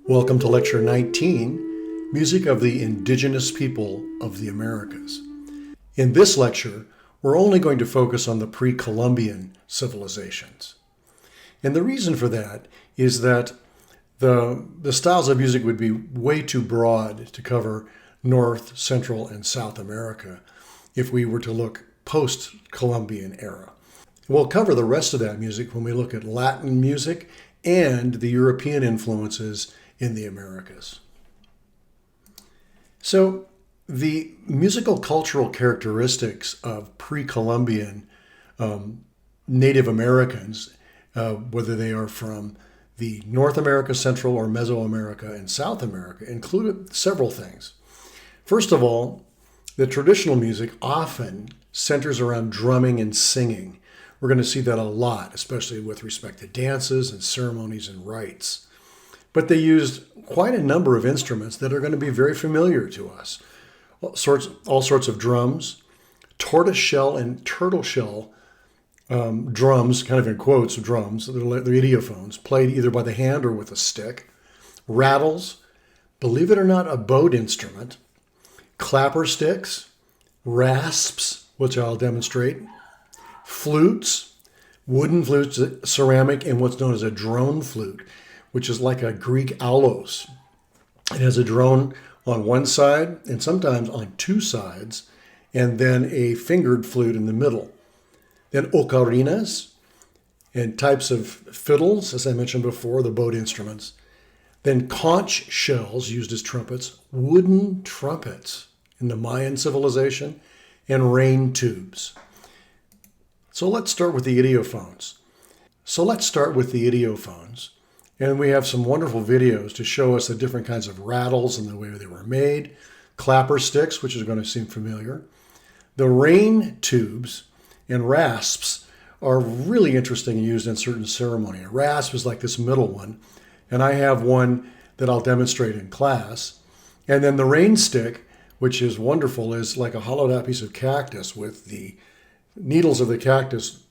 Welcome to Lecture 19, Music of the Indigenous People of the Americas. In this lecture, we're only going to focus on the pre-Columbian civilizations. And the reason for that is that the styles of music would be way too broad to cover North, Central, and South America if we were to look post-Columbian era. We'll cover the rest of that music when we look at Latin music and the European influences in the Americas. So the musical cultural characteristics of pre-Columbian Native Americans, whether they are from the North America, Central, or Mesoamerica, and South America, included several things. First of all, the traditional music often centers around drumming and singing. We're going to see that a lot, especially with respect to dances and ceremonies and rites. But they used quite a number of instruments that are going to be very familiar to us. All sorts of drums, tortoiseshell and turtleshell drums, kind of in quotes, drums, they're idiophones, played either by the hand or with a stick. Rattles, believe it or not, a bowed instrument. Clapper sticks, rasps, which I'll demonstrate. Flutes, wooden flutes, ceramic, and what's known as a drone flute, which is like a Greek aulos. It has a drone on one side and sometimes on two sides, and then a fingered flute in the middle. Then ocarinas and types of fiddles, as I mentioned before, the bowed instruments. Then conch shells used as trumpets, wooden trumpets in the Mayan civilization, and rain tubes. So let's start with the idiophones. And we have some wonderful videos to show us the different kinds of rattles and the way they were made. Clapper sticks, which is going to seem familiar. The rain tubes and rasps are really interesting and used in certain ceremony. A rasp is like this middle one, and I have one that I'll demonstrate in class. And then the rain stick, which is wonderful, is like a hollowed out piece of cactus with the needles of the cactus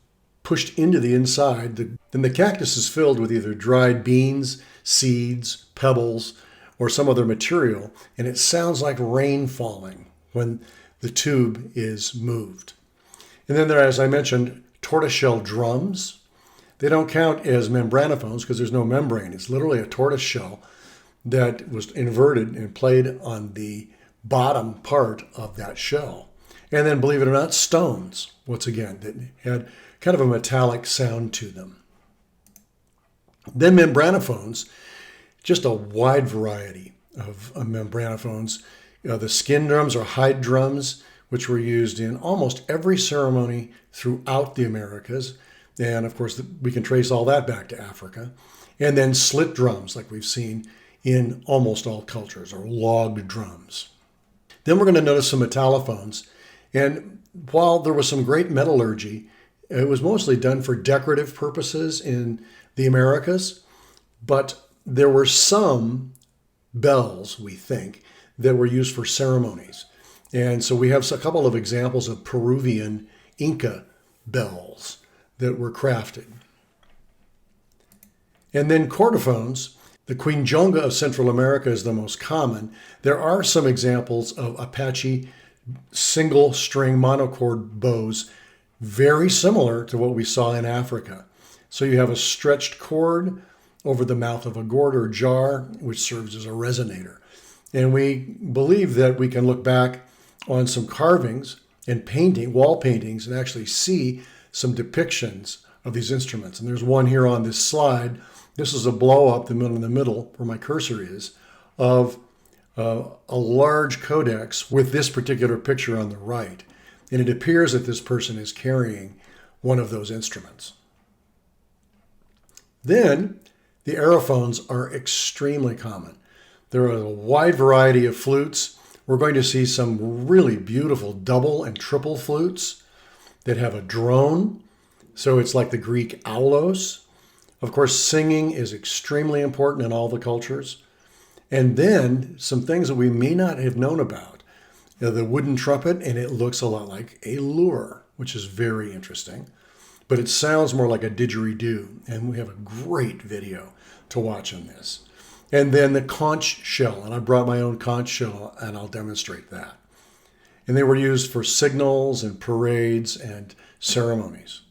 pushed into the inside. Then the cactus is filled with either dried beans, seeds, pebbles, or some other material, and it sounds like rain falling when the tube is moved. And then there, as I mentioned, tortoiseshell drums. They don't count as membranophones because there's no membrane. It's literally a tortoise shell that was inverted and played on the bottom part of that shell. And then, believe it or not, stones, once again, that had kind of a metallic sound to them. Then membranophones, just a wide variety of membranophones. The skin drums or hide drums, which were used in almost every ceremony throughout the Americas. And of course, we can trace all that back to Africa. And then slit drums, like we've seen in almost all cultures, or logged drums. Then we're going to notice some metallophones. And while there was some great metallurgy, it was mostly done for decorative purposes in the Americas, but there were some bells, we think, that were used for ceremonies. And so we have a couple of examples of Peruvian Inca bells that were crafted. And then chordophones. The quinjonga of Central America is the most common. There are some examples of Apache single string monochord bows, very similar to what we saw in Africa. So you have a stretched cord over the mouth of a gourd or jar, which serves as a resonator. And we believe that we can look back on some carvings and painting, wall paintings, and actually see some depictions of these instruments. And there's one here on this slide. This is a blow up in the middle, where my cursor is, of a large codex with this particular picture on the right. And it appears that this person is carrying one of those instruments. Then the aerophones are extremely common. There are a wide variety of flutes. We're going to see some really beautiful double and triple flutes that have a drone. So it's like the Greek aulos. Of course, singing is extremely important in all the cultures. And then some things that we may not have known about. The wooden trumpet, and it looks a lot like a lure, which is very interesting. But it sounds more like a didgeridoo, and we have a great video to watch on this. And then the conch shell, and I brought my own conch shell, and I'll demonstrate that. And they were used for signals and parades and ceremonies.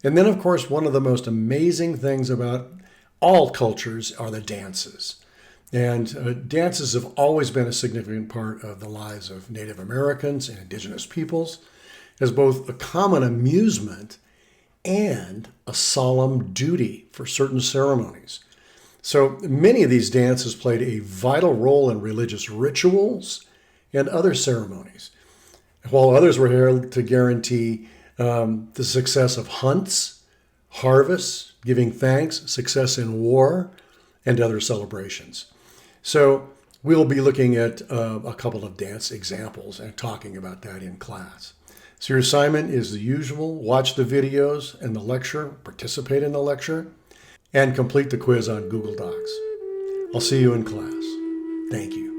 And then, of course, one of the most amazing things about all cultures are the dances. And dances have always been a significant part of the lives of Native Americans and Indigenous peoples as both a common amusement and a solemn duty for certain ceremonies. So many of these dances played a vital role in religious rituals and other ceremonies, while others were held to guarantee the success of hunts, harvests, giving thanks, success in war, and other celebrations. So we'll be looking at a couple of dance examples and talking about that in class. So your assignment is the usual: watch the videos and the lecture, participate in the lecture, and complete the quiz on Google Docs. I'll see you in class. Thank you.